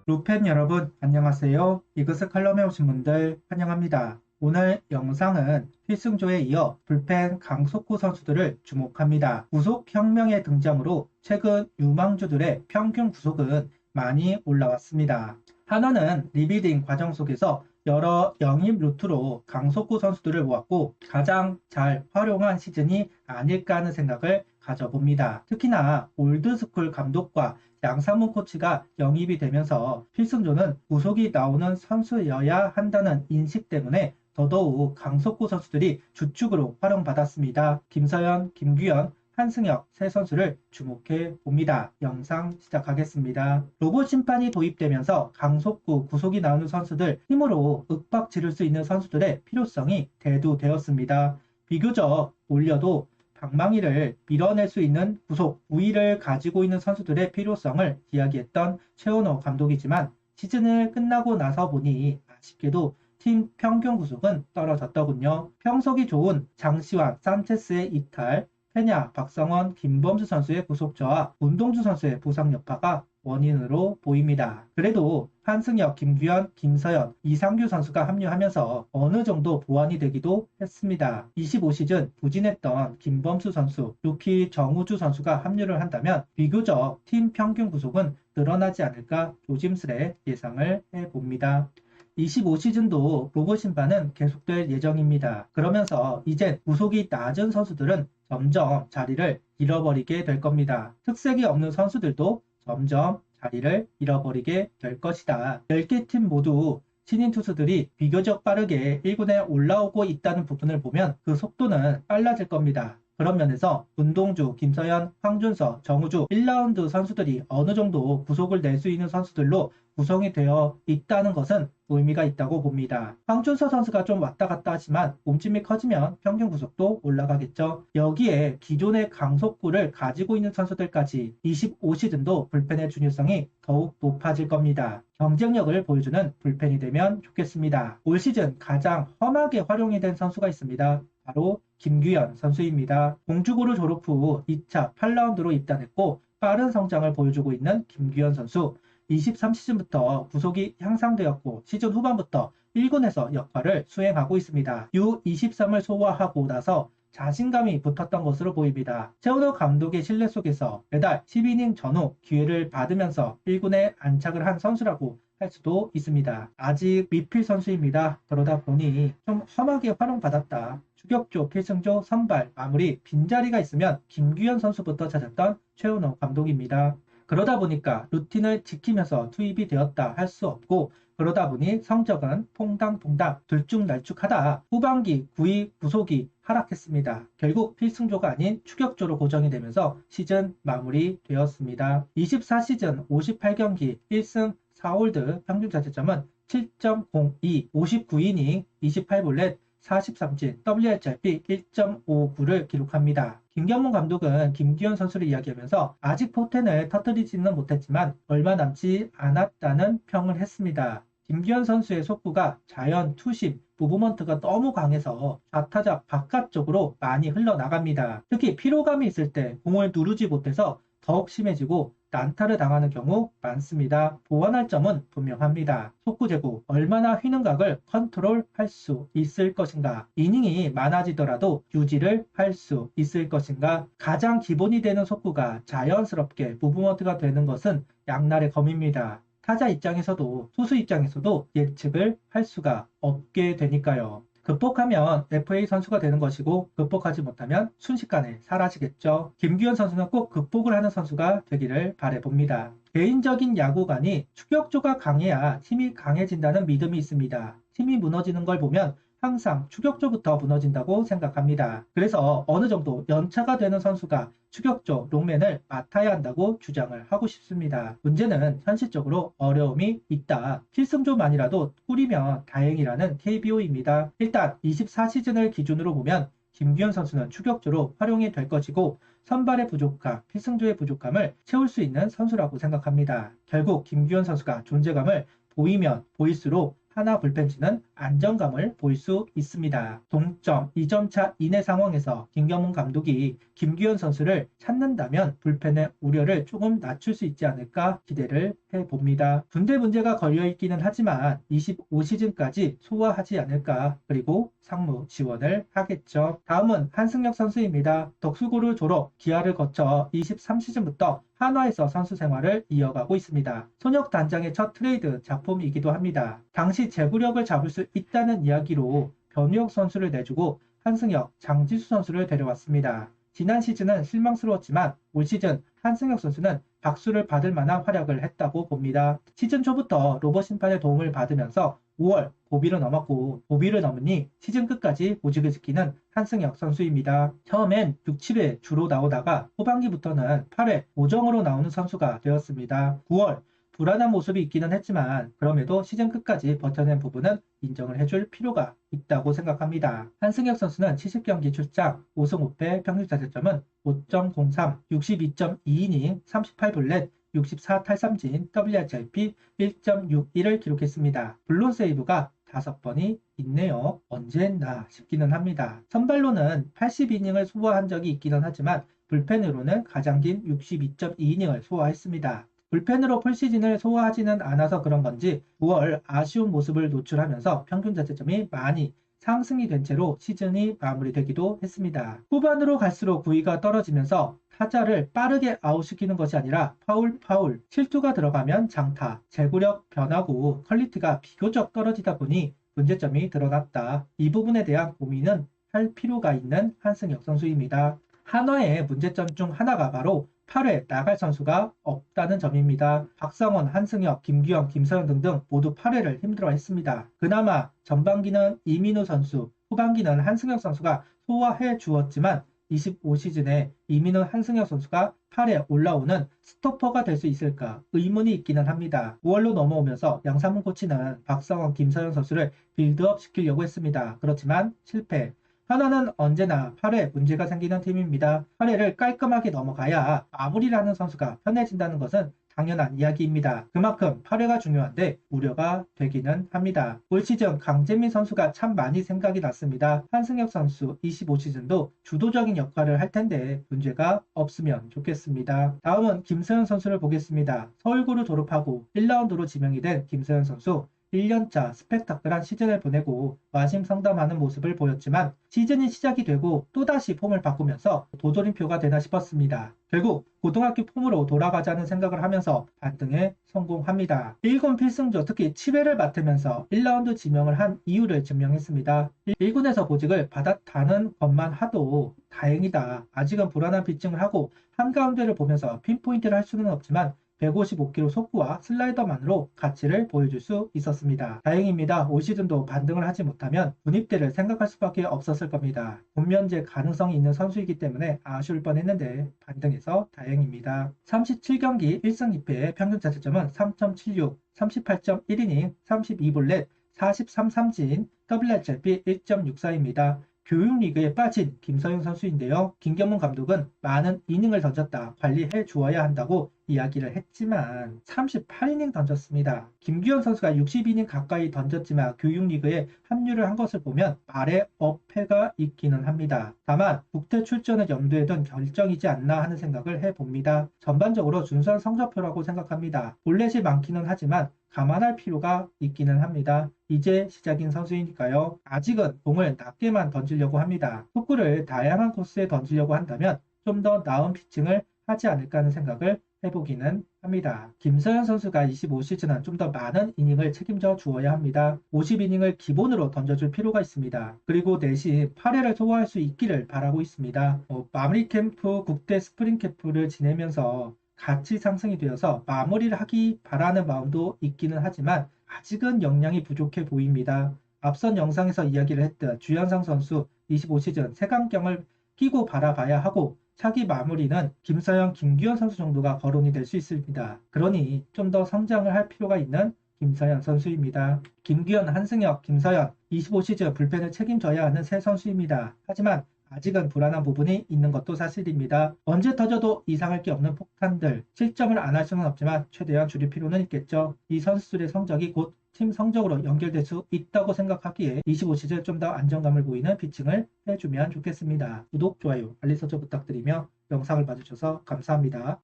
루팬 여러분 안녕하세요. 이그스 칼럼에 오신 분들 환영합니다. 오늘 영상은 필승조에 이어 불펜 강속구 선수들을 주목합니다. 구속 혁명의 등장으로 최근 유망주들의 평균 구속은 많이 올라왔습니다. 하나는 리비딩 과정 속에서 여러 영입 루트로 강속구 선수들을 모았고 가장 잘 활용한 시즌이 아닐까 하는 생각을 가져봅니다. 특히나 올드스쿨 감독과 양상문 코치가 영입이 되면서 필승조는 구속이 나오는 선수여야 한다는 인식 때문에 더더욱 강속구 선수들이 주축으로 활용받았습니다. 김서현, 김규현, 한승혁 세 선수를 주목해 봅니다. 영상 시작하겠습니다. 로봇 심판이 도입되면서 강속구 구속이 나오는 선수들 힘으로 윽박 지를 수 있는 선수들의 필요성이 대두되었습니다. 비교적 올려도 방망이를 밀어낼 수 있는 구속 우위를 가지고 있는 선수들의 필요성을 이야기했던 최원호 감독이지만 시즌을 끝나고 나서 보니 아쉽게도 팀 평균 구속은 떨어졌더군요. 평석이 좋은 장시환, 산체스의 이탈, 페냐, 박성원, 김범수 선수의 구속 저하, 문동주 선수의 부상 여파가 원인으로 보입니다. 그래도 한승혁, 김규현, 김서현, 이상규 선수가 합류하면서 어느 정도 보완이 되기도 했습니다. 25시즌 부진했던 김범수 선수, 루키 정우주 선수가 합류를 한다면 비교적 팀 평균 구속은 늘어나지 않을까 조심스레 예상을 해봅니다. 25시즌도 로봇 심판은 계속될 예정입니다. 그러면서 이제 구속이 낮은 선수들은 점점 자리를 잃어버리게 될 겁니다. 특색이 없는 선수들도 점점 자리를 잃어버리게 될 것이다. 10개 팀 모두 신인 투수들이 비교적 빠르게 1군에 올라오고 있다는 부분을 보면 그 속도는 빨라질 겁니다. 그런 면에서 문동주, 김서현, 황준서, 정우주 1라운드 선수들이 어느 정도 구속을 낼 수 있는 선수들로 구성이 되어 있다는 것은 의미가 있다고 봅니다. 황준서 선수가 좀 왔다 갔다 하지만 몸집이 커지면 평균 구속도 올라가겠죠. 여기에 기존의 강속구를 가지고 있는 선수들까지 25시즌도 불펜의 중요성이 더욱 높아질 겁니다. 경쟁력을 보여주는 불펜이 되면 좋겠습니다. 올 시즌 가장 험하게 활용이 된 선수가 있습니다. 바로 김규현 선수입니다. 공주고를 졸업 후 2차 8라운드로 입단했고 빠른 성장을 보여주고 있는 김규현 선수. 23시즌부터 구속이 향상되었고 시즌 후반부터 1군에서 역할을 수행하고 있습니다. U23을 소화하고 나서 자신감이 붙었던 것으로 보입니다. 최원호 감독의 신뢰 속에서 매달 10이닝 전후 기회를 받으면서 1군에 안착을 한 선수라고 할 수도 있습니다. 아직 미필 선수입니다. 그러다 보니 좀 험하게 활용받았다. 추격조, 필승조, 선발, 마무리, 빈자리가 있으면 김규현 선수부터 찾았던 최원호 감독입니다. 그러다 보니까 루틴을 지키면서 투입이 되었다 할 수 없고 그러다 보니 성적은 퐁당퐁당 들쭉날쭉하다. 후반기 9위 구속이 하락했습니다. 결국 필승조가 아닌 추격조로 고정이 되면서 시즌 마무리되었습니다. 24시즌 58경기 1승 4홀드 평균 자책점은 7.02, 59이닝 28볼넷 43진, WHIP 1.59를 기록합니다. 김경문 감독은 김규현 선수를 이야기하면서 아직 포텐을 터뜨리지는 못했지만 얼마 남지 않았다는 평을 했습니다. 김규현 선수의 속구가 자연 투심, 무브먼트가 너무 강해서 좌타자 바깥쪽으로 많이 흘러나갑니다. 특히 피로감이 있을 때 공을 누르지 못해서 더욱 심해지고 난타를 당하는 경우 많습니다. 보완할 점은 분명합니다. 속구 제구, 얼마나 휘는 각을 컨트롤할 수 있을 것인가, 이닝이 많아지더라도 유지를 할 수 있을 것인가, 가장 기본이 되는 속구가 자연스럽게 무브먼트가 되는 것은 양날의 검입니다. 타자 입장에서도 투수 입장에서도 예측을 할 수가 없게 되니까요. 극복하면 FA 선수가 되는 것이고 극복하지 못하면 순식간에 사라지겠죠. 김규현 선수는 꼭 극복을 하는 선수가 되기를 바라봅니다. 개인적인 야구관이 추격조가 강해야 팀이 강해진다는 믿음이 있습니다. 팀이 무너지는 걸 보면 항상 추격조부터 무너진다고 생각합니다. 그래서 어느 정도 연차가 되는 선수가 추격조, 롱맨을 맡아야 한다고 주장을 하고 싶습니다. 문제는 현실적으로 어려움이 있다. 필승조만이라도 꾸리면 다행이라는 KBO입니다. 일단 24시즌을 기준으로 보면 김규현 선수는 추격조로 활용이 될 것이고 선발의 부족함, 필승조의 부족함을 채울 수 있는 선수라고 생각합니다. 결국 김규현 선수가 존재감을 보이면 보일수록 하나 불펜치는 안정감을 보일 수 있습니다. 동점 2점 차 이내 상황에서 김경문 감독이 김규현 선수를 찾는다면 불펜의 우려를 조금 낮출 수 있지 않을까 기대를 해봅니다. 군대 문제가 걸려있기는 하지만 25시즌까지 소화하지 않을까. 그리고 상무 지원을 하겠죠. 다음은 한승혁 선수입니다. 덕수고를 졸업, 기아를 거쳐 23시즌부터 한화에서 선수 생활을 이어가고 있습니다. 손혁 단장의 첫 트레이드 작품이기도 합니다. 당시 제구력을 잡을 수 있다는 이야기로 변우혁 선수를 내주고 한승혁, 장지수 선수를 데려왔습니다. 지난 시즌은 실망스러웠지만 올 시즌 한승혁 선수는 박수를 받을 만한 활약을 했다고 봅니다. 시즌 초부터 로봇 심판의 도움을 받으면서 5월 고비를 넘었고 고비를 넘으니 시즌 끝까지 보직을 지키는 한승혁 선수입니다. 처음엔 6, 7회 주로 나오다가 후반기부터는 8회 고정으로 나오는 선수가 되었습니다. 9월 불안한 모습이 있기는 했지만 그럼에도 시즌 끝까지 버텨낸 부분은 인정을 해줄 필요가 있다고 생각합니다. 한승혁 선수는 70경기 출장 5승 5패 평균 자책점은 5.03, 62.2이닝, 38볼넷, 64탈삼진, WHIP 1.61을 기록했습니다. 블론 세이브가 5번이 있네요. 언제 했나 싶기는 합니다. 선발로는 80이닝을 소화한 적이 있기는 하지만 불펜으로는 가장 긴 62.2이닝을 소화했습니다. 불펜으로 풀시즌을 소화하지는 않아서 그런 건지 9월 아쉬운 모습을 노출하면서 평균 자책점이 많이 상승이 된 채로 시즌이 마무리되기도 했습니다. 후반으로 갈수록 구위가 떨어지면서 타자를 빠르게 아웃시키는 것이 아니라 파울, 실투가 들어가면 장타, 제구력 변하고 퀄리티가 비교적 떨어지다 보니 문제점이 드러났다. 이 부분에 대한 고민은 할 필요가 있는 한승혁 선수입니다. 한화의 문제점 중 하나가 바로 8회 나갈 선수가 없다는 점입니다. 박성원, 한승혁, 김규영, 김서현 등등 모두 8회를 힘들어했습니다. 그나마 전반기는 이민우 선수, 후반기는 한승혁 선수가 소화해 주었지만 25시즌에 이민우, 한승혁 선수가 8회 올라오는 스토퍼가 될 수 있을까 의문이 있기는 합니다. 9월로 넘어오면서 양상문 코치는 박성원, 김서현 선수를 빌드업 시키려고 했습니다. 그렇지만 실패. 하나는 언제나 8회 문제가 생기는 팀입니다. 8회를 깔끔하게 넘어가야 마무리를 하는 선수가 편해진다는 것은 당연한 이야기입니다. 그만큼 8회가 중요한데 우려가 되기는 합니다. 올 시즌 강재민 선수가 참 많이 생각이 났습니다. 한승혁 선수 25시즌도 주도적인 역할을 할 텐데 문제가 없으면 좋겠습니다. 다음은 김서현 선수를 보겠습니다. 서울고를 졸업하고 1라운드로 지명이 된 김서현 선수 1년차 스펙타클한 시즌을 보내고 와심상담하는 모습을 보였지만 시즌이 시작이 되고 또다시 폼을 바꾸면서 도돌림표가 되나 싶었습니다. 결국 고등학교 폼으로 돌아가자는 생각을 하면서 반등에 성공합니다. 1군 필승조 특히 7회를 맡으면서 1라운드 지명을 한 이유를 증명했습니다. 1군에서 보직을 받았다는 것만 하도 다행이다. 아직은 불안한 피칭을 하고 한가운데를 보면서 핀포인트를 할 수는 없지만 155km 속구와 슬라이더만으로 가치를 보여줄 수 있었습니다. 다행입니다. 올 시즌도 반등을 하지 못하면 군입대를 생각할 수밖에 없었을 겁니다. 군면제 가능성이 있는 선수이기 때문에 아쉬울 뻔했는데 반등해서 다행입니다. 37경기 1승 2패의 평균 자책점은 3.76, 38.1이닝, 32볼넷, 43삼진, WHIP 1.64입니다. 교육리그에 빠진 김서영 선수인데요. 김경문 감독은 많은 이닝을 던졌다, 관리해 주어야 한다고 이야기를 했지만 38이닝 던졌습니다. 김규현 선수가 60이닝 가까이 던졌지만 교육리그에 합류를 한 것을 보면 말에 어폐가 있기는 합니다. 다만 국대 출전을 염두에 둔 결정이지 않나 하는 생각을 해봅니다. 전반적으로 준수한 성적표라고 생각합니다. 볼넷이 많기는 하지만 감안할 필요가 있기는 합니다. 이제 시작인 선수이니까요. 아직은 공을 낮게만 던지려고 합니다. 속구를 다양한 코스에 던지려고 한다면 좀 더 나은 피칭을 하지 않을까 하는 생각을 해보기는 합니다. 김서현 선수가 25시즌은 좀 더 많은 이닝을 책임져 주어야 합니다. 50이닝을 기본으로 던져줄 필요가 있습니다. 그리고 대신 8회를 소화할 수 있기를 바라고 있습니다. 마무리 캠프, 국대 스프링 캠프를 지내면서 가치 상승이 되어서 마무리를 하기 바라는 마음도 있기는 하지만 아직은 역량이 부족해 보입니다. 앞선 영상에서 이야기를 했던 주현상 선수 25시즌 색안경을 끼고 바라봐야 하고 차기 마무리는 김서영, 김규현 선수 정도가 거론이 될 수 있습니다. 그러니 좀 더 성장을 할 필요가 있는 김서현 선수입니다. 김규현, 한승혁, 김서현 25시즌 불펜을 책임져야 하는 세 선수입니다. 하지만 아직은 불안한 부분이 있는 것도 사실입니다. 언제 터져도 이상할 게 없는 폭탄들, 실점을 안 할 수는 없지만 최대한 줄일 필요는 있겠죠. 이 선수들의 성적이 곧 팀 성적으로 연결될 수 있다고 생각하기에 25시즌 좀 더 안정감을 보이는 피칭을 해주면 좋겠습니다. 구독, 좋아요, 알림 설정 부탁드리며 영상을 봐주셔서 감사합니다.